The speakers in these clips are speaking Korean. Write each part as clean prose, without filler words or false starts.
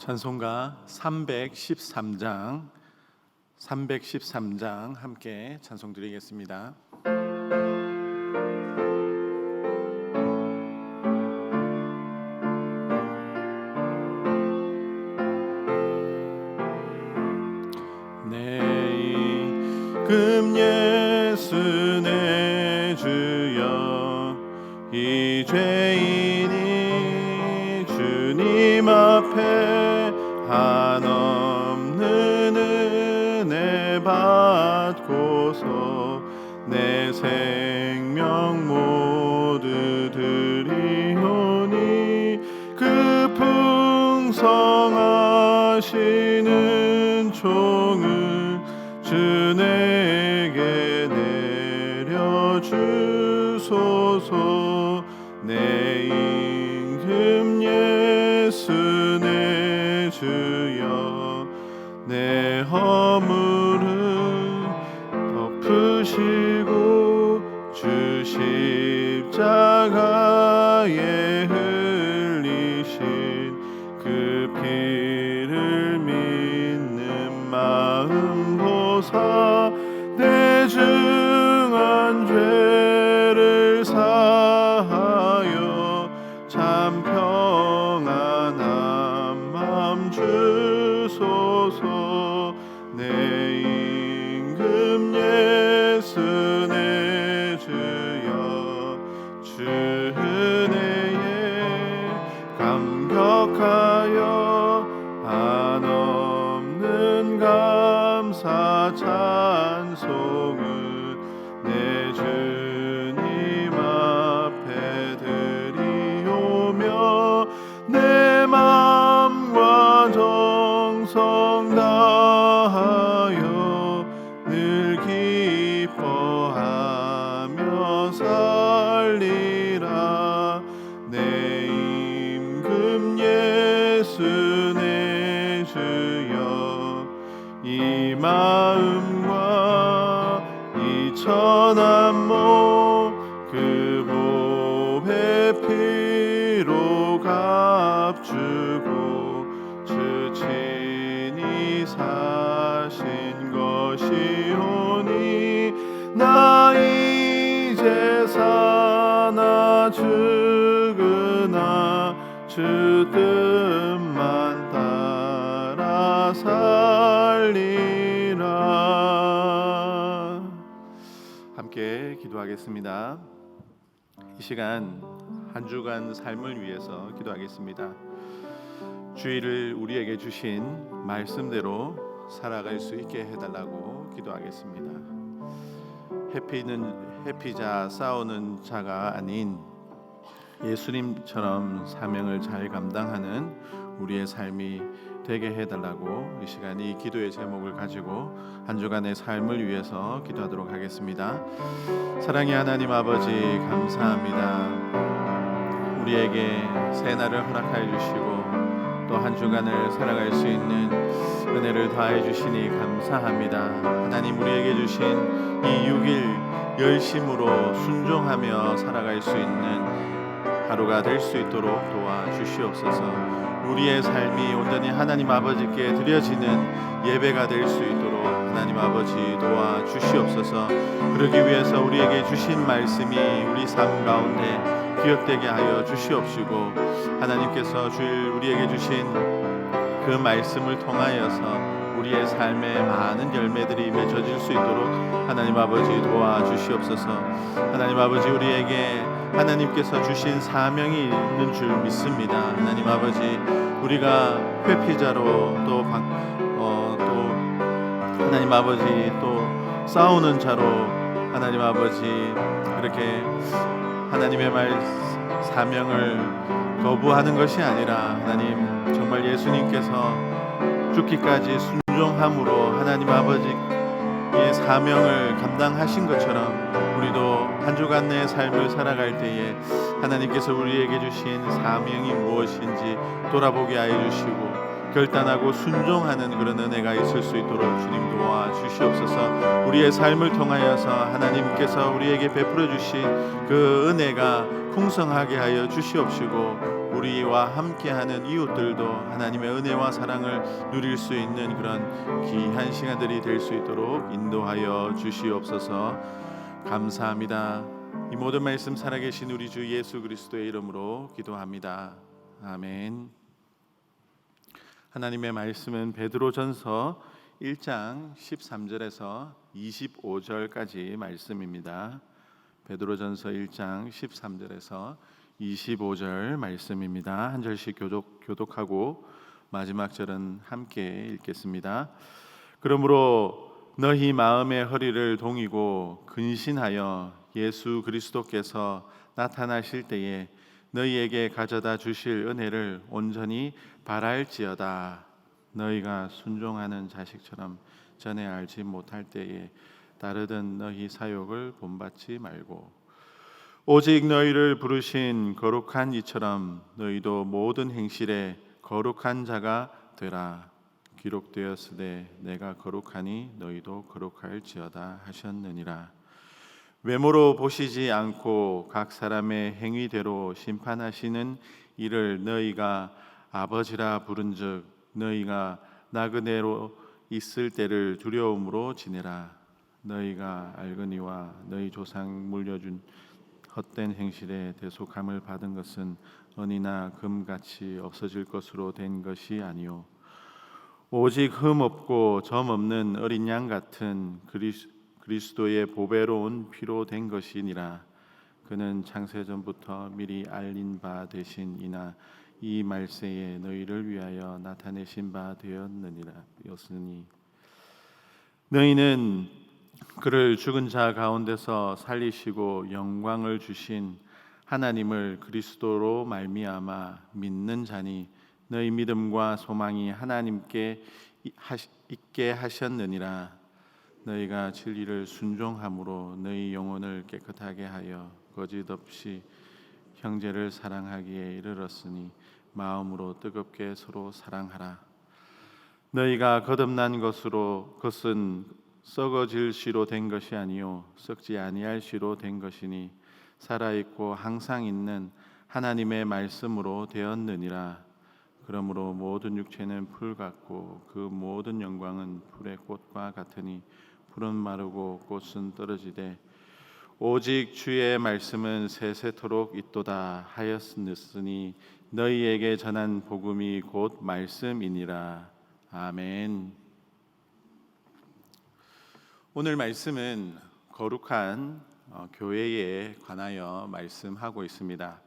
찬송가 313장 함께 찬송 드리겠습니다. 내 임금 예수 내 주여, 이 죄인이 주님 앞에 한없는 은혜 받고서 내 생명 모두 드리오니, 그 풍성하시는 종을 주 내게 내려주소서. 내 임금 예수 내 주여, 내 허물을 덮으시고 주 십자가에 흘리신 그 피를 믿는 마음 보사, 내 중한 죄를 사하여 참 평안한 맘 주소서. 내 임금 예수 내 주여, 주 은혜에 감격하여 한없는 감사 찬송을 내 주님 앞에 드리오며, 내 맘과 정성 다하여 늘 기뻐하며 살리라. 내 임금 예수 내 주여, 이 마음과 이 천한 몸 그 보배 피로 값주고 주 친히 사신 것이오니, 나 이제 사나 죽으나 주 뜻만 따라 살리라. 함께 기도하겠습니다. 이 시간 한 주간 삶을 위해서 기도하겠습니다. 주일을 우리에게 주신 말씀대로 살아갈 수 있게 해달라고 기도하겠습니다. 회피자 싸우는 자가 아닌 예수님처럼 사명을 잘 감당하는 우리의 삶이 되게 해달라고 이 시간 이 기도의 제목을 가지고 한 주간의 삶을 위해서 기도하도록 하겠습니다. 사랑의 하나님 아버지, 감사합니다. 우리에게 새 날을 허락하여 주시고 또 한 주간을 살아갈 수 있는 은혜를 더하여 주시니 감사합니다. 하나님, 우리에게 주신 이 6일 열심으로 순종하며 살아갈 수 있는 하루가 될 수 있도록 도와주시옵소서. 우리의 삶이 온전히 하나님 아버지께 드려지는 예배가 될 수 있도록 하나님 아버지 도와주시옵소서. 그러기 위해서 우리에게 주신 말씀이 우리 삶 가운데 기억되게 하여 주시옵시고, 하나님께서 주일 우리에게 주신 그 말씀을 통하여서 우리의 삶에 많은 열매들이 맺어질 수 있도록 하나님 아버지 도와주시옵소서. 하나님 아버지, 우리에게 하나님께서 주신 사명이 있는 줄 믿습니다. 하나님 아버지, 우리가 회피자로 또 하나님 아버지 또 싸우는 자로 하나님 아버지 그렇게 하나님의 말 사명을 거부하는 것이 아니라, 하나님 정말 예수님께서 죽기까지 순종함으로 하나님 아버지의 사명을 감당하신 것처럼 우리도 한 주간 내 삶을 살아갈 때에 하나님께서 우리에게 주신 사명이 무엇인지 돌아보게 하여 주시고 결단하고 순종하는 그런 은혜가 있을 수 있도록 주님 도와주시옵소서. 우리의 삶을 통하여서 하나님께서 우리에게 베풀어 주신 그 은혜가 풍성하게 하여 주시옵시고 우리와 함께하는 이웃들도 하나님의 은혜와 사랑을 누릴 수 있는 그런 귀한 시간들이 될 수 있도록 인도하여 주시옵소서. 감사합니다. 이 모든 말씀 살아계신 우리 주 예수 그리스도의 이름으로 기도합니다. 아멘. 하나님의 말씀은 베드로전서 1장 13절에서 25절까지 말씀입니다. 베드로전서 1장 13절에서 25절 말씀입니다. 한 절씩 교독하고 마지막 절은 함께 읽겠습니다. 그러므로 너희 마음의 허리를 동이고 근신하여 예수 그리스도께서 나타나실 때에 너희에게 가져다 주실 은혜를 온전히 바랄지어다. 너희가 순종하는 자식처럼 전에 알지 못할 때에 따르던 너희 사욕을 본받지 말고 오직 너희를 부르신 거룩한 이처럼 너희도 모든 행실에 거룩한 자가 되라. 기록되었으되 내가 거룩하니 너희도 거룩할지어다 하셨느니라. 외모로 보시지 않고 각 사람의 행위대로 심판하시는 이를 너희가 아버지라 부른즉 너희가 나그네로 있을 때를 두려움으로 지내라. 너희가 알거니와 너희 조상 물려준 헛된 행실에 대속함을 받은 것은 은이나 금같이 없어질 것으로 된 것이 아니요 오직 흠 없고 점 없는 어린 양 같은 그리스도의 보배로운 피로 된 것이니라. 그는 창세전부터 미리 알린 바 되신 이나 이 말세에 너희를 위하여 나타내신 바 되었으니 너희는 그를 죽은 자 가운데서 살리시고 영광을 주신 하나님을 그리스도로 말미암아 믿는 자니 너희 믿음과 소망이 하나님께 있게 하셨느니라. 너희가 진리를 순종함으로 너희 영혼을 깨끗하게 하여 거짓 없이 형제를 사랑하기에 이르렀으니 마음으로 뜨겁게 서로 사랑하라. 너희가 거듭난 것은 썩어질 씨로 된 것이 아니요 썩지 아니할 씨로 된 것이니 살아있고 항상 있는 하나님의 말씀으로 되었느니라. 그러므로 모든 육체는 풀 같고 그 모든 영광은 풀의 꽃과 같으니 풀은 마르고 꽃은 떨어지되 오직 주의 말씀은 세세토록 있도다 하였으니 너희에게 전한 복음이 곧 말씀이니라. 아멘. 오늘 말씀은 거룩한 교회에 관하여 말씀하고 있습니다.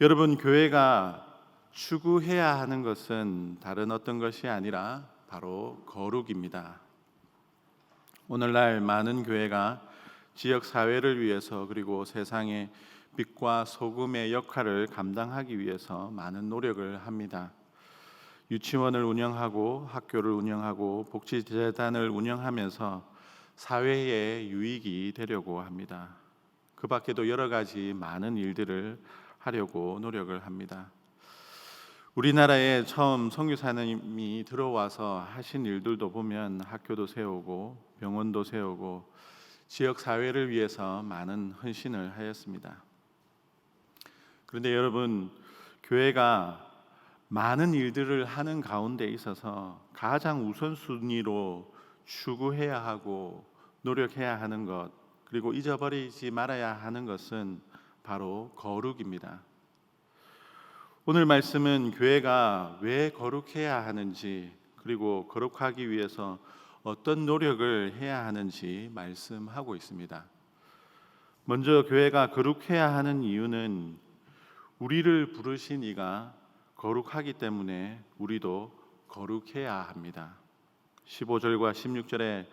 여러분, 교회가 추구해야 하는 것은 다른 어떤 것이 아니라 바로 거룩입니다. 오늘날 많은 교회가 지역 사회를 위해서 그리고 세상의 빛과 소금의 역할을 감당하기 위해서 많은 노력을 합니다. 유치원을 운영하고 학교를 운영하고 복지재단을 운영하면서 사회에 유익이 되려고 합니다. 그 밖에도 여러 가지 많은 일들을 하려고 노력을 합니다. 우리나라에 처음 선교사님이 들어와서 하신 일들도 보면 학교도 세우고 병원도 세우고 지역 사회를 위해서 많은 헌신을 하였습니다. 그런데 여러분, 교회가 많은 일들을 하는 가운데 있어서 가장 우선순위로 추구해야 하고 노력해야 하는 것, 그리고 잊어버리지 말아야 하는 것은 바로 거룩입니다. 오늘 말씀은 교회가 왜 거룩해야 하는지, 그리고 거룩하기 위해서 어떤 노력을 해야 하는지 말씀하고 있습니다. 먼저 교회가 거룩해야 하는 이유는 우리를 부르신 이가 거룩하기 때문에 우리도 거룩해야 합니다. 15절과 16절에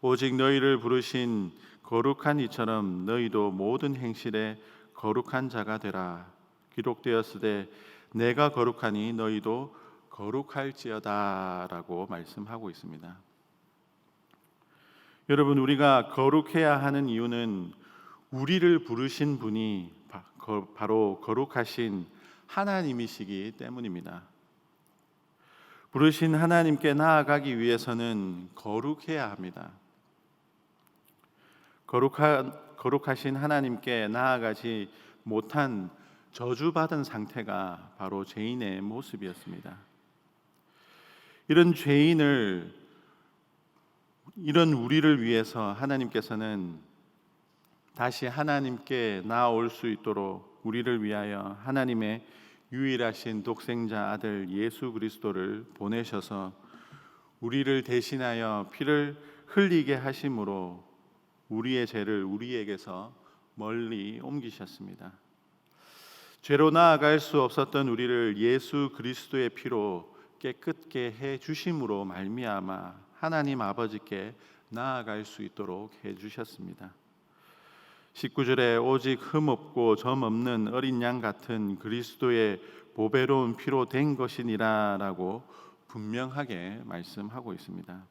오직 너희를 부르신 거룩한 이처럼 너희도 모든 행실에 거룩한 자가 되라. 기록되었으되 내가 거룩하니 너희도 거룩할지어다 라고 말씀하고 있습니다. 여러분, 우리가 거룩해야 하는 이유는 우리를 부르신 분이 바로 거룩하신 하나님이시기 때문입니다. 부르신 하나님께 나아가기 위해서는 거룩해야 합니다. 거룩하신 하나님께 나아가지 못한 저주받은 상태가 바로 죄인의 모습이었습니다. 이런 죄인을, 이런 우리를 위해서 하나님께서는 다시 하나님께 나아올 수 있도록 우리를 위하여 하나님의 유일하신 독생자 아들 예수 그리스도를 보내셔서 우리를 대신하여 피를 흘리게 하심으로 우리의 죄를 우리에게서 멀리 옮기셨습니다. 죄로 나아갈 수 없었던 우리를 예수 그리스도의 피로 깨끗게 해 주심으로 말미암아 하나님 아버지께 나아갈 수 있도록 해 주셨습니다. 19절에 오직 흠 없고 점 없는 어린 양 같은 그리스도의 보배로운 피로 된 것이니라라고 분명하게 말씀하고 있습니다.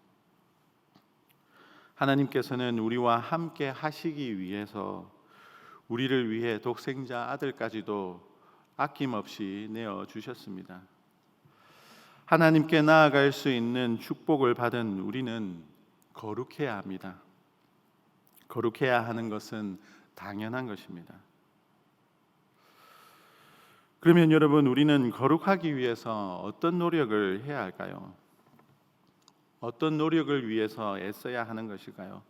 하나님께서는 우리와 함께 하시기 위해서 우리를 위해 독생자 아들까지도 아낌없이 내어 주셨습니다. 하나님께 나아갈 수 있는 축복을 받은 우리는 거룩해야 합니다. 거룩해야 하는 것은 당연한 것입니다. 그러면 여러분, 우리는 거룩하기 위해서 어떤 노력을 해야 할까요? 어떤 노력을 위해서 애써야 하는 것일까요?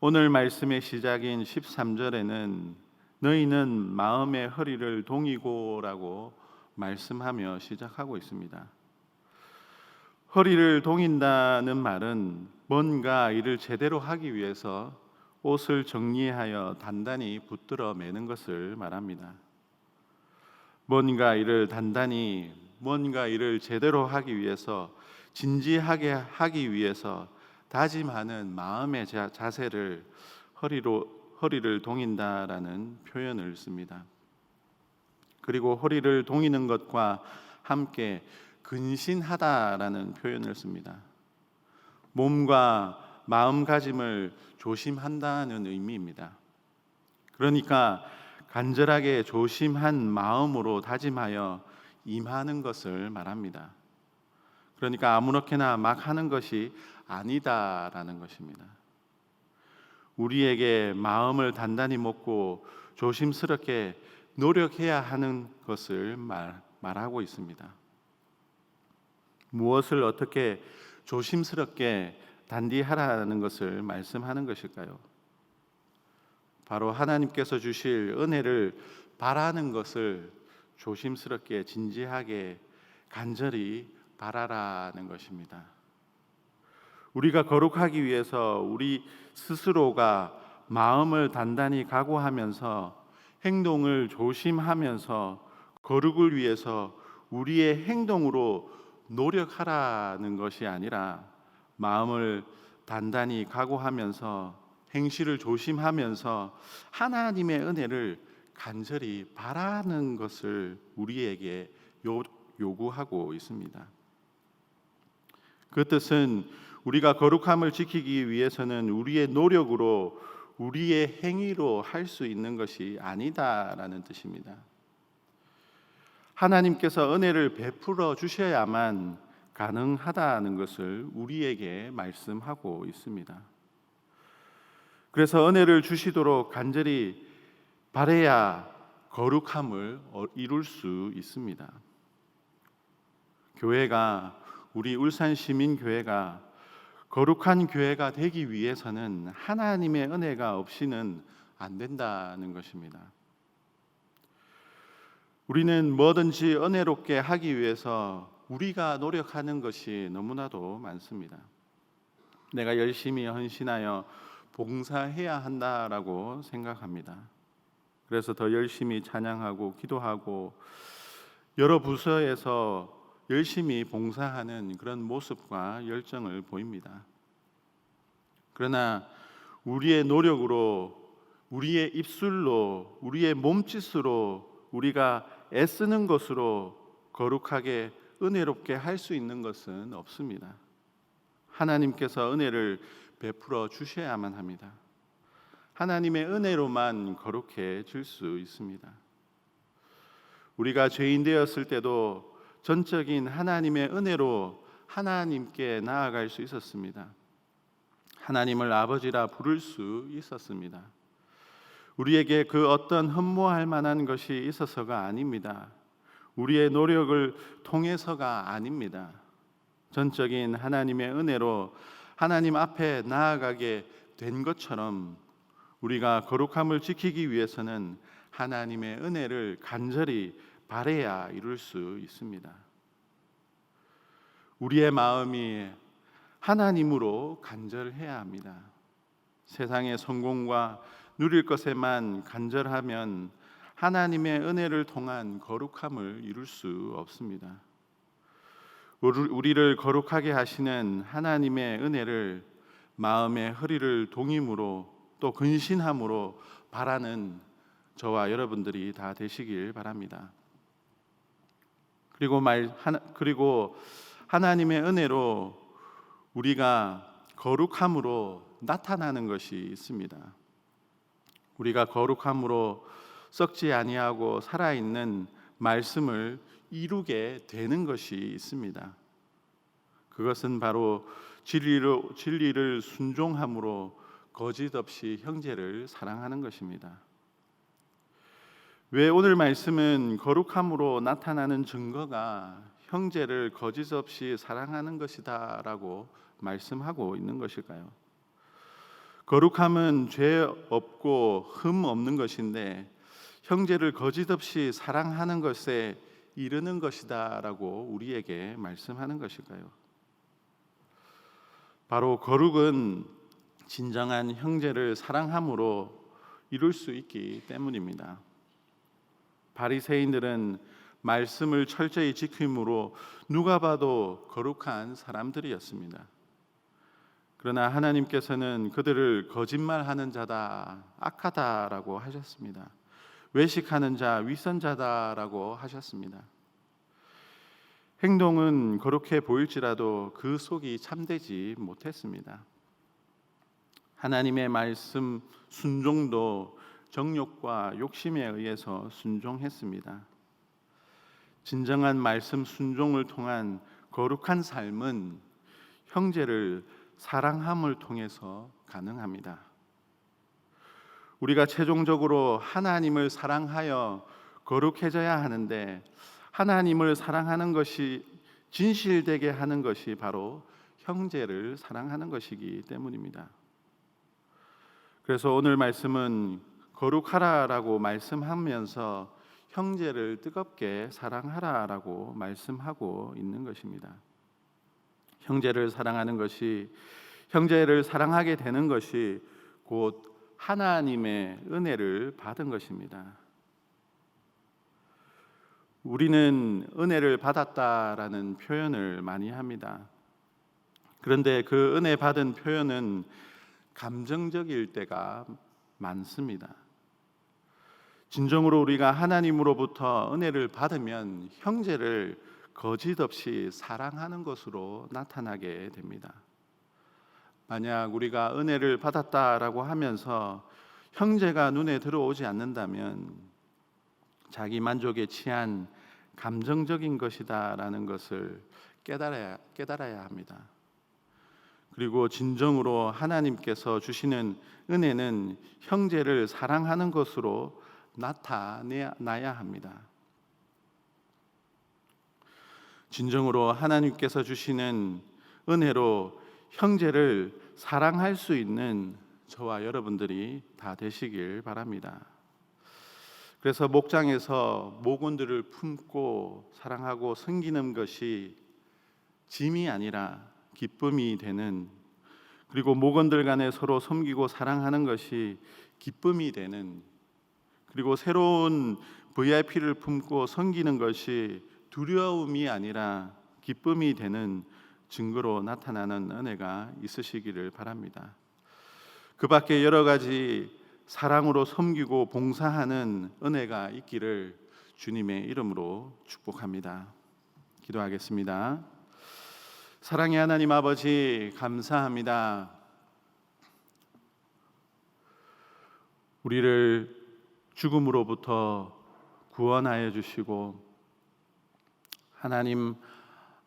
오늘 말씀의 시작인 13절에는 너희는 마음의 허리를 동이고라고 말씀하며 시작하고 있습니다. 허리를 동인다는 말은 뭔가 일을 제대로 하기 위해서 옷을 정리하여 단단히 붙들어 매는 것을 말합니다. 뭔가 일을 제대로 하기 위해서, 진지하게 하기 위해서 다짐하는 마음의 자세를 허리를 동인다라는 표현을 씁니다. 그리고 허리를 동이는 것과 함께 근신하다라는 표현을 씁니다. 몸과 마음가짐을 조심한다는 의미입니다. 그러니까 간절하게 조심한 마음으로 다짐하여 임하는 것을 말합니다. 그러니까 아무렇게나 막 하는 것이 아니다라는 것입니다. 우리에게 마음을 단단히 먹고 조심스럽게 노력해야 하는 것을 말하고 있습니다. 무엇을 어떻게 조심스럽게 단디하라는 것을 말씀하는 것일까요? 바로 하나님께서 주실 은혜를 바라는 것을 조심스럽게, 진지하게, 간절히 바라라는 것입니다. 우리가 거룩하기 위해서 우리 스스로가 마음을 단단히 각오하면서 행동을 조심하면서 거룩을 위해서 우리의 행동으로 노력하라는 것이 아니라 마음을 단단히 각오하면서 행실을 조심하면서 하나님의 은혜를 간절히 바라는 것을 우리에게 요구하고 있습니다. 그 뜻은 우리가 거룩함을 지키기 위해서는 우리의 노력으로, 우리의 행위로 할 수 있는 것이 아니다라는 뜻입니다. 하나님께서 은혜를 베풀어 주셔야만 가능하다는 것을 우리에게 말씀하고 있습니다. 그래서 은혜를 주시도록 간절히 바라야 거룩함을 이룰 수 있습니다. 교회가, 우리 울산시민교회가 거룩한 교회가 되기 위해서는 하나님의 은혜가 없이는 안 된다는 것입니다. 우리는 뭐든지 은혜롭게 하기 위해서 우리가 노력하는 것이 너무나도 많습니다. 내가 열심히 헌신하여 봉사해야 한다라고 생각합니다. 그래서 더 열심히 찬양하고 기도하고 여러 부서에서 열심히 봉사하는 그런 모습과 열정을 보입니다. 그러나 우리의 노력으로, 우리의 입술로, 우리의 몸짓으로 우리가 애쓰는 것으로 거룩하게 은혜롭게 할 수 있는 것은 없습니다. 하나님께서 은혜를 베풀어 주셔야만 합니다. 하나님의 은혜로만 거룩해질 수 있습니다. 우리가 죄인 되었을 때도 전적인 하나님의 은혜로 하나님께 나아갈 수 있었습니다. 하나님을 아버지라 부를 수 있었습니다. 우리에게 그 어떤 흠모할 만한 것이 있어서가 아닙니다. 우리의 노력을 통해서가 아닙니다. 전적인 하나님의 은혜로 하나님 앞에 나아가게 된 것처럼 우리가 거룩함을 지키기 위해서는 하나님의 은혜를 간절히 바라야 이룰 수 있습니다. 우리의 마음이 하나님으로 간절해야 합니다. 세상의 성공과 누릴 것에만 간절하면 하나님의 은혜를 통한 거룩함을 이룰 수 없습니다. 우리를 거룩하게 하시는 하나님의 은혜를 마음의 허리를 동임으로 또 근신함으로 바라는 저와 여러분들이 다 되시길 바랍니다. 그리고 하나님의 은혜로 우리가 거룩함으로 나타나는 것이 있습니다. 우리가 거룩함으로 썩지 아니하고 살아있는 말씀을 이루게 되는 것이 있습니다. 그것은 바로 진리를 순종함으로 거짓 없이 형제를 사랑하는 것입니다. 왜 오늘 말씀은 거룩함으로 나타나는 증거가 형제를 거짓 없이 사랑하는 것이다 라고 말씀하고 있는 것일까요? 거룩함은 죄 없고 흠 없는 것인데 형제를 거짓 없이 사랑하는 것에 이르는 것이다 라고 우리에게 말씀하는 것일까요? 바로 거룩은 진정한 형제를 사랑함으로 이룰 수 있기 때문입니다. 바리새인들은 말씀을 철저히 지킴으로 누가 봐도 거룩한 사람들이었습니다. 그러나 하나님께서는 그들을 거짓말하는 자다, 악하다라고 하셨습니다. 외식하는 자, 위선자다라고 하셨습니다. 행동은 거룩해 보일지라도 그 속이 참되지 못했습니다. 하나님의 말씀 순종도 정욕과 욕심에 의해서 순종했습니다. 진정한 말씀 순종을 통한 거룩한 삶은 형제를 사랑함을 통해서 가능합니다. 우리가 최종적으로 하나님을 사랑하여 거룩해져야 하는데 하나님을 사랑하는 것이 진실되게 하는 것이 바로 형제를 사랑하는 것이기 때문입니다. 그래서 오늘 말씀은 거룩하라라고 말씀하면서 형제를 뜨겁게 사랑하라라고 말씀하고 있는 것입니다. 형제를 사랑하는 것이, 형제를 사랑하게 되는 것이 곧 하나님의 은혜를 받은 것입니다. 우리는 은혜를 받았다라는 표현을 많이 합니다. 그런데 그 은혜 받은 표현은 감정적일 때가 많습니다. 진정으로 우리가 하나님으로부터 은혜를 받으면 형제를 거짓 없이 사랑하는 것으로 나타나게 됩니다. 만약 우리가 은혜를 받았다라고 하면서 형제가 눈에 들어오지 않는다면 자기 만족에 취한 감정적인 것이다라는 것을 깨달아야 합니다. 그리고 진정으로 하나님께서 주시는 은혜는 형제를 사랑하는 것으로 나타나야 합니다. 진정으로 하나님께서 주시는 은혜로 형제를 사랑할 수 있는 저와 여러분들이 다 되시길 바랍니다. 그래서 목장에서 모곤들을 품고 사랑하고 섬기는 것이 짐이 아니라 기쁨이 되는, 그리고 모건들 간에 서로 섬기고 사랑하는 것이 기쁨이 되는, 그리고 새로운 VIP를 품고 섬기는 것이 두려움이 아니라 기쁨이 되는 증거로 나타나는 은혜가 있으시기를 바랍니다. 그 밖에 여러 가지 사랑으로 섬기고 봉사하는 은혜가 있기를 주님의 이름으로 축복합니다. 기도하겠습니다. 사랑의 하나님 아버지, 감사합니다. 우리를 죽음으로부터 구원하여 주시고 하나님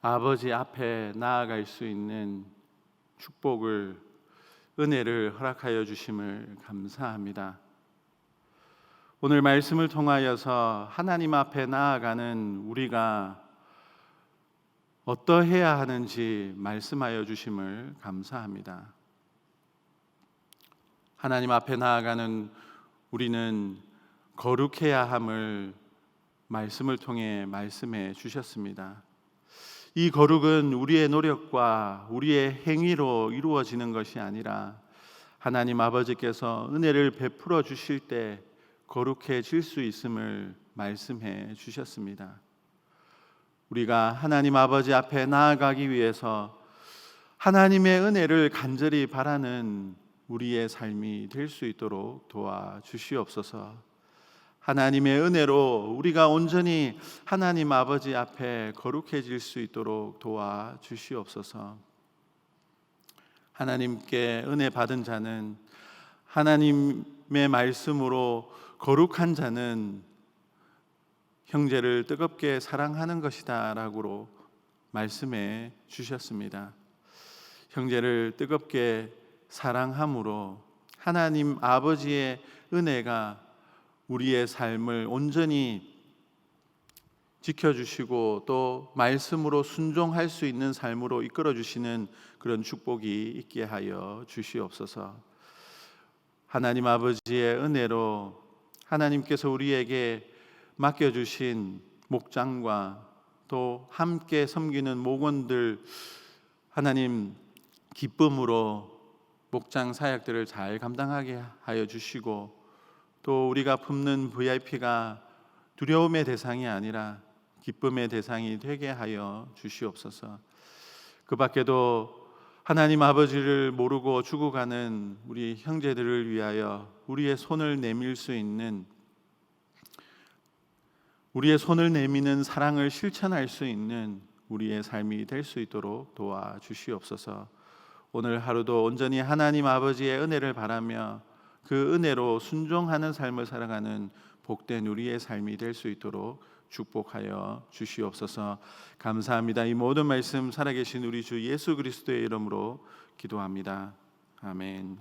아버지 앞에 나아갈 수 있는 축복을, 은혜를 허락하여 주심을 감사합니다. 오늘 말씀을 통하여서 하나님 앞에 나아가는 우리가 어떠해야 하는지 말씀하여 주심을 감사합니다. 하나님 앞에 나아가는 우리는 거룩해야 함을 말씀을 통해 말씀해 주셨습니다. 이 거룩은 우리의 노력과 우리의 행위로 이루어지는 것이 아니라 하나님 아버지께서 은혜를 베풀어 주실 때 거룩해질 수 있음을 말씀해 주셨습니다. 우리가 하나님 아버지 앞에 나아가기 위해서 하나님의 은혜를 간절히 바라는 우리의 삶이 될 수 있도록 도와주시옵소서. 하나님의 은혜로 우리가 온전히 하나님 아버지 앞에 거룩해질 수 있도록 도와주시옵소서. 하나님께 은혜 받은 자는, 하나님의 말씀으로 거룩한 자는 형제를 뜨겁게 사랑하는 것이다 라고 말씀해 주셨습니다. 형제를 뜨겁게 사랑함으로 하나님 아버지의 은혜가 우리의 삶을 온전히 지켜주시고 또 말씀으로 순종할 수 있는 삶으로 이끌어 주시는 그런 축복이 있게 하여 주시옵소서. 하나님 아버지의 은혜로 하나님께서 우리에게 맡겨주신 목장과 또 함께 섬기는 목원들, 하나님 기쁨으로 목장 사역들을 잘 감당하게 하여 주시고 또 우리가 품는 VIP가 두려움의 대상이 아니라 기쁨의 대상이 되게 하여 주시옵소서. 그 밖에도 하나님 아버지를 모르고 죽어가는 우리 형제들을 위하여 우리의 손을 내밀 수 있는, 우리의 손을 내미는 사랑을 실천할 수 있는 우리의 삶이 될 수 있도록 도와주시옵소서. 오늘 하루도 온전히 하나님 아버지의 은혜를 바라며 그 은혜로 순종하는 삶을 살아가는 복된 우리의 삶이 될 수 있도록 축복하여 주시옵소서. 감사합니다. 이 모든 말씀 살아계신 우리 주 예수 그리스도의 이름으로 기도합니다. 아멘.